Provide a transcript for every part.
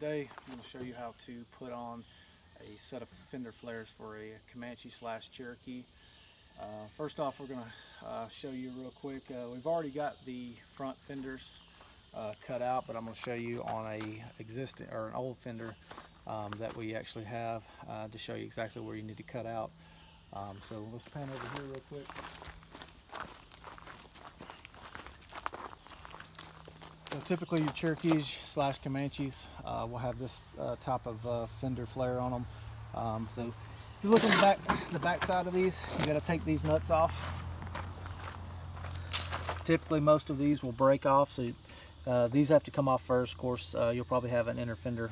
Today I'm going to show you how to put on a set of fender flares for a Comanche / Cherokee. First off, we're going to show you real quick. We've already got the front fenders cut out, but I'm going to show you on a existing or an old fender that we actually have to show you exactly where you need to cut out. So let's pan over here real quick. So typically your Cherokees / Comanches will have this type of fender flare on them. So if you look at the back side of these, you got to take these nuts off. Typically most of these will break off, so these have to come off first. Of course, you'll probably have an inner fender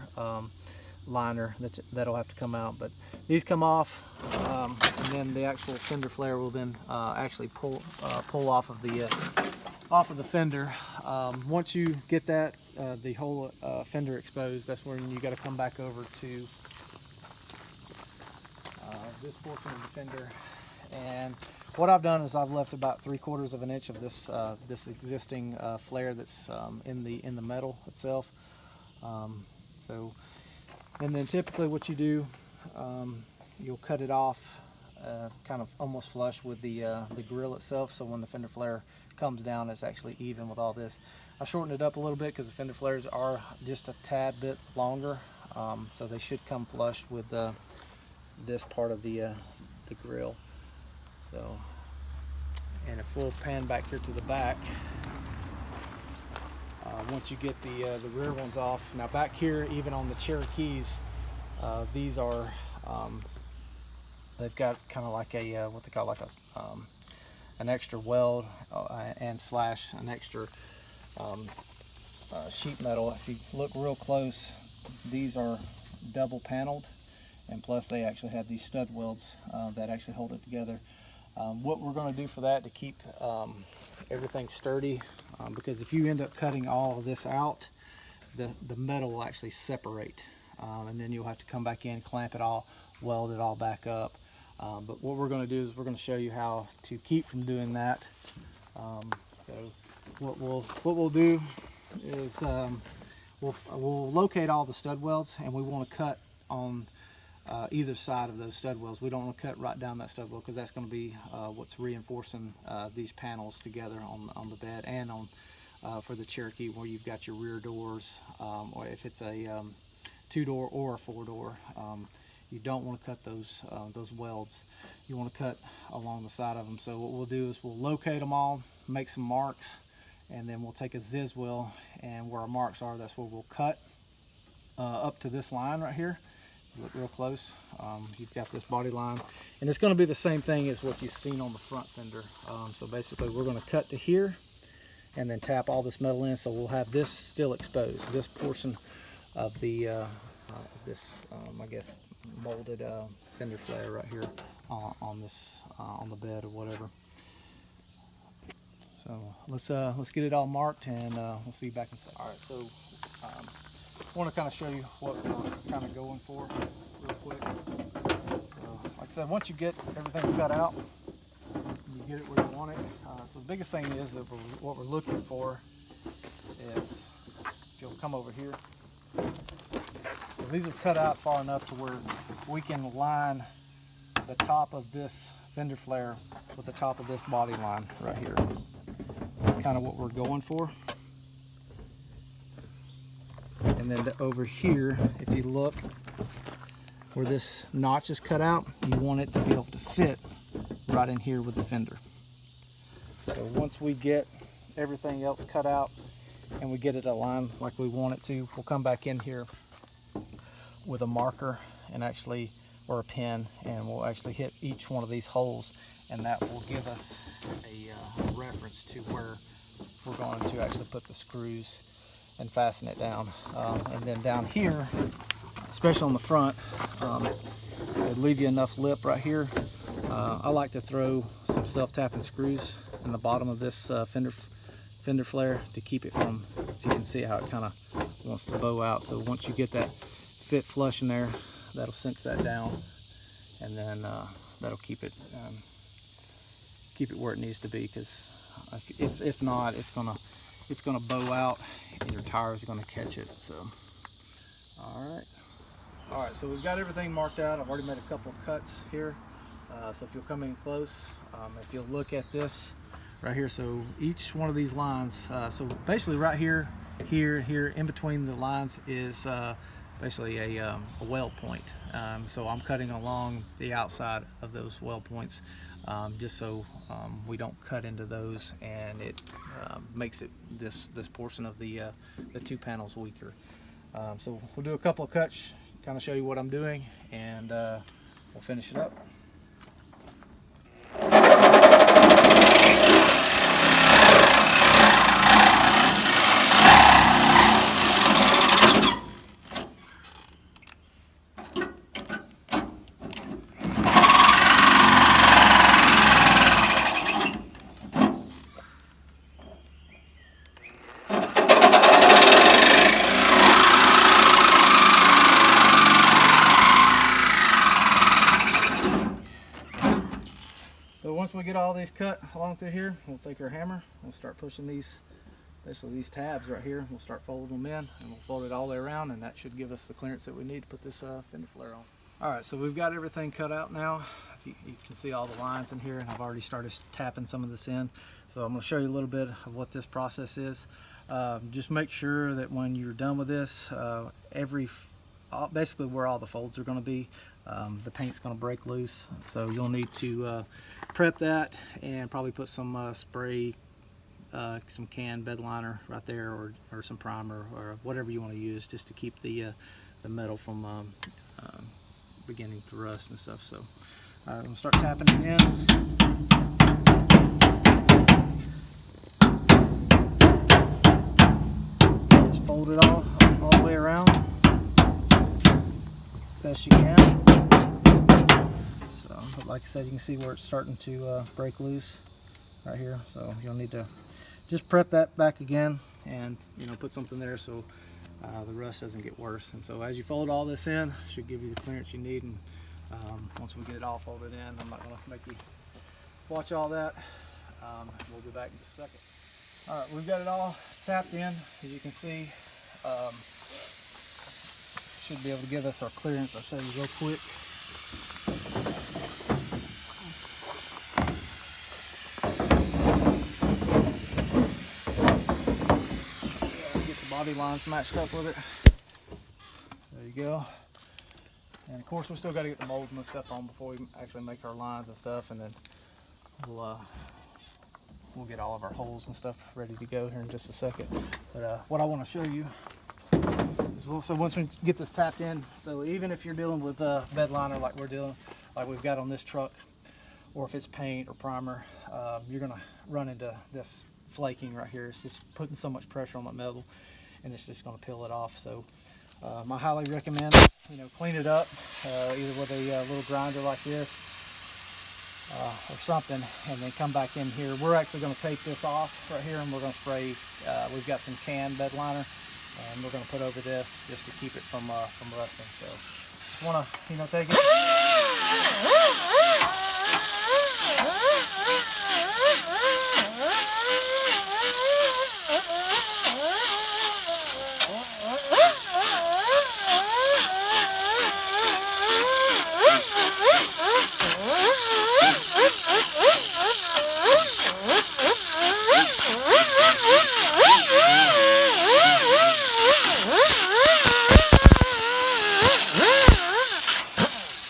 liner that'll have to come out, but these come off, and then the actual fender flare will then actually pull off of the fender. Once you get that the whole fender exposed, that's when you got to come back over to this portion of the fender. And what I've done is I've left about 3/4 of an inch of this this existing flare that's in the metal itself. And then typically what you do, you'll cut it off kind of almost flush with the grill itself, so when the fender flare comes down, it's actually even with all this. I shortened it up a little bit because the fender flares are just a tad bit longer, so they should come flush with this part of the grill. So, and if we'll pan back here to the back, once you get the rear ones off, now back here, even on the Cherokees, these are they've got kind of like a what they call like a an extra weld and slash an extra sheet metal. If you look real close, these are double paneled, and plus they actually have these stud welds that actually hold it together. What we're going to do for that to keep everything sturdy, because if you end up cutting all of this out, the metal will actually separate, and then you'll have to come back in, clamp it all, weld it all back up. But what we're going to do is we're going to show you how to keep from doing that. So what we'll do is we'll locate all the stud welds, and we want to cut on either side of those stud welds. We don't want to cut right down that stud weld, because that's going to be what's reinforcing these panels together on the bed, and on for the Cherokee, where you've got your rear doors, or if it's a 2-door or a 4-door. You don't want to cut those welds. You want to cut along the side of them. So what we'll do is we'll locate them all, make some marks, and then we'll take a ziz wheel, and where our marks are, that's where we'll cut up to this line right here. Look real close. You've got this body line, and it's going to be the same thing as what you've seen on the front fender. So basically we're going to cut to here and then tap all this metal in, so we'll have this still exposed, this portion of the I guess molded fender flare right here on this on the bed or whatever. So let's get it all marked, and we'll see you back inside. All right, so I want to kind of show you what we're kind of going for real quick. So, like I said, once you get everything cut out, you get it where you want it. So the biggest thing is that what we're looking for is, if you'll come over here, so these are cut out far enough to where we can line the top of this fender flare with the top of this body line right here. That's kind of what we're going for. And then over here, if you look where this notch is cut out, you want it to be able to fit right in here with the fender. So once we get everything else cut out and we get it aligned like we want it to, we'll come back in here with a marker and actually, or a pen, and we'll actually hit each one of these holes, and that will give us a reference to where we're going to actually put the screws and fasten it down. And then down here, especially on the front, it'll leave you enough lip right here. I like to throw some self-tapping screws in the bottom of this fender flare to keep it from, you can see how it kind of wants to bow out. So once you get that fit flush in there, that'll cinch that down, and then that'll keep it where it needs to be, because if not, it's gonna bow out and your tires are gonna catch it. So All right, so we've got everything marked out. I've already made a couple of cuts here. So if you'll come in close, if you'll look at this right here, so each one of these lines, so basically right here, here, in between the lines is basically a weld point. So I'm cutting along the outside of those weld points, just so we don't cut into those, and it makes it this portion of the two panels weaker. So we'll do a couple of cuts, kind of show you what I'm doing, and we'll finish it up. So once we get all these cut along through here, we'll take our hammer, we'll start pushing these, basically these tabs right here, we'll start folding them in, and we'll fold it all the way around, and that should give us the clearance that we need to put this fender flare on. All right, so we've got everything cut out now. You can see all the lines in here, and I've already started tapping some of this in. So I'm going to show you a little bit of what this process is. Just make sure that when you're done with this, basically where all the folds are going to be, the paint's going to break loose. So you'll need to prep that and probably put some spray, some canned bed liner right there, or some primer, or whatever you want to use, just to keep the metal from beginning to rust and stuff. So I'm going to start tapping it in. Just fold it all the way around best you can. So, but like I said, you can see where it's starting to break loose right here. So you'll need to just prep that back again, and put something there so the rust doesn't get worse. And so as you fold all this in, it should give you the clearance you need. And once we get it all folded in, I'm not going to make you watch all that. We'll be back in just a second. All right, we've got it all tapped in. As you can see, should be able to give us our clearance. I'll show you real quick. Get the body lines matched up with it. There you go. And of course, we still got to get the mold and the stuff on before we actually make our lines and stuff, and then we'll get all of our holes and stuff ready to go here in just a second. But what I want to show you is, so once we get this tapped in, so even if you're dealing with bed liner like we've got on this truck, or if it's paint or primer, you're gonna run into this flaking right here. It's just putting so much pressure on the metal, and it's just gonna peel it off. So I highly recommend, clean it up, either with a little grinder like this, or something, and then come back in here. We're actually going to take this off right here, and we're going to spray. We've got some canned bed liner, and we're going to put over this just to keep it from rusting. So just want to take it.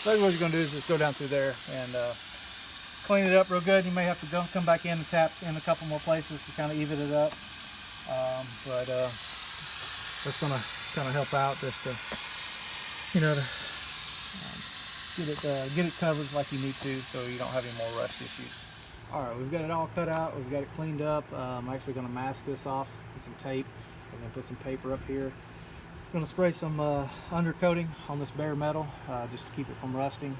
So what you're going to do is just go down through there and clean it up real good. You may have to come back in and tap in a couple more places to kind of even it up. But that's going to kind of help out just to, get it covered like you need to, so you don't have any more rust issues. All right, we've got it all cut out. We've got it cleaned up. I'm actually going to mask this off with some tape, and then put some paper up here. I'm going to spray some undercoating on this bare metal just to keep it from rusting,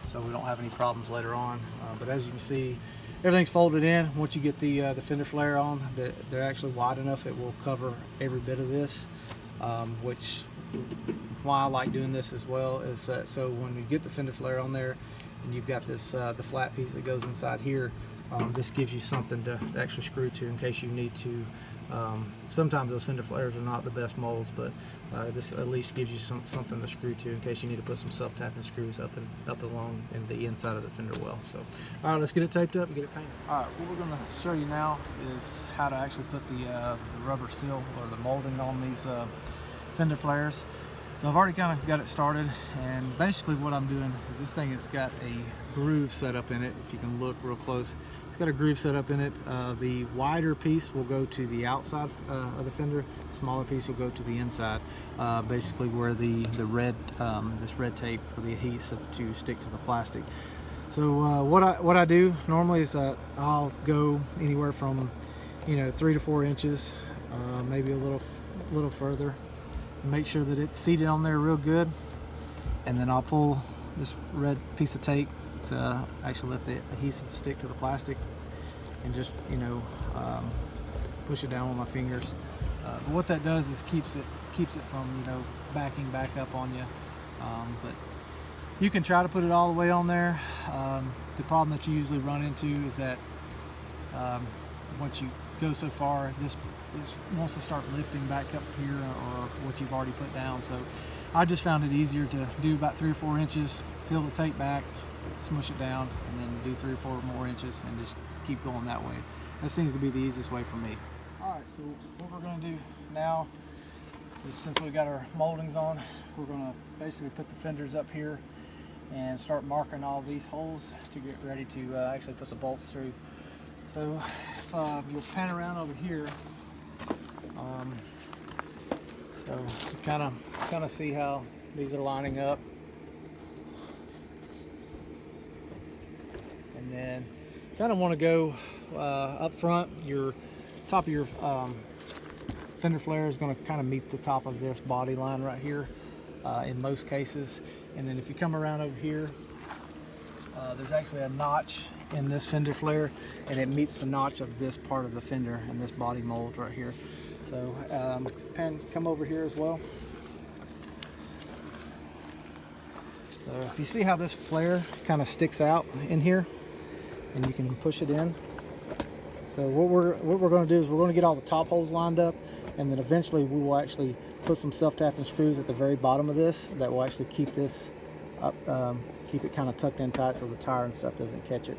so we don't have any problems later on. But as you can see, everything's folded in. Once you get the fender flare on, they're actually wide enough it will cover every bit of this, which why I like doing this as well is that so when you get the fender flare on there and you've got this the flat piece that goes inside here, this gives you something to actually screw to in case you need to. Sometimes those fender flares are not the best molds, but this at least gives you something to screw to in case you need to put some self-tapping screws up along in the inside of the fender well. So, all right, let's get it taped up and get it painted. All right, what we're going to show you now is how to actually put the rubber seal or the molding on these fender flares. So I've already kind of got it started, and basically what I'm doing is this thing has got a groove set up in it. If you can look real close, it's got a groove set up in it. The wider piece will go to the outside of the fender. The smaller piece will go to the inside, basically where the red this red tape for the adhesive to stick to the plastic. So what I do normally is I'll go anywhere from 3 to 4 inches, maybe a little further. Make sure that it's seated on there real good, and then I'll pull this red piece of tape to actually let the adhesive stick to the plastic, and just push it down with my fingers. But what that does is keeps it from backing back up on you. But you can try to put it all the way on there. The problem that you usually run into is that once you go so far, this wants to start lifting back up here, or what you've already put down. So I just found it easier to do about 3 or 4 inches, peel the tape back, smush it down, and then do 3 or 4 more inches and just keep going that way. That seems to be the easiest way for me. Alright, so what we're going to do now is, since we got our moldings on, we're going to basically put the fenders up here and start marking all these holes to get ready to actually put the bolts through. So if you'll pan around over here, so you kind of see how these are lining up, and then kind of want to go up front. Your top of your fender flare is going to kind of meet the top of this body line right here in most cases, and then if you come around over here, there's actually a notch in this fender flare, and it meets the notch of this part of the fender and this body mold right here. So come over here as well. So if you see how this flare kind of sticks out in here, and you can push it in. So what we're going to do is we're going to get all the top holes lined up, and then eventually we will actually put some self-tapping screws at the very bottom of this that will actually keep this up, keep it kind of tucked in tight so the tire and stuff doesn't catch it.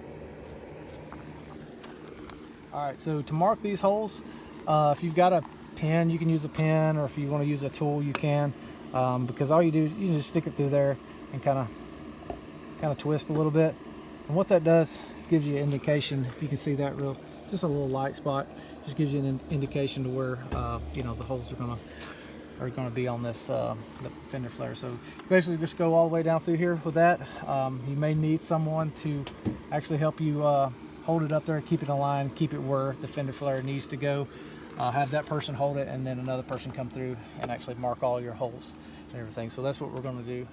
Alright, so to mark these holes, if you've got a pen, you can use a pen, or if you want to use a tool, you can, because all you do is you just stick it through there and kind of twist a little bit, and what that does is gives you an indication. If you can see that just a little light spot, just gives you an indication to where the holes are gonna be on this the fender flare. So basically just go all the way down through here with that. You may need someone to actually help you hold it up there, keep it in line, keep it where the fender flare needs to go. Have that person hold it, and then another person come through and actually mark all your holes and everything. So that's what we're going to do.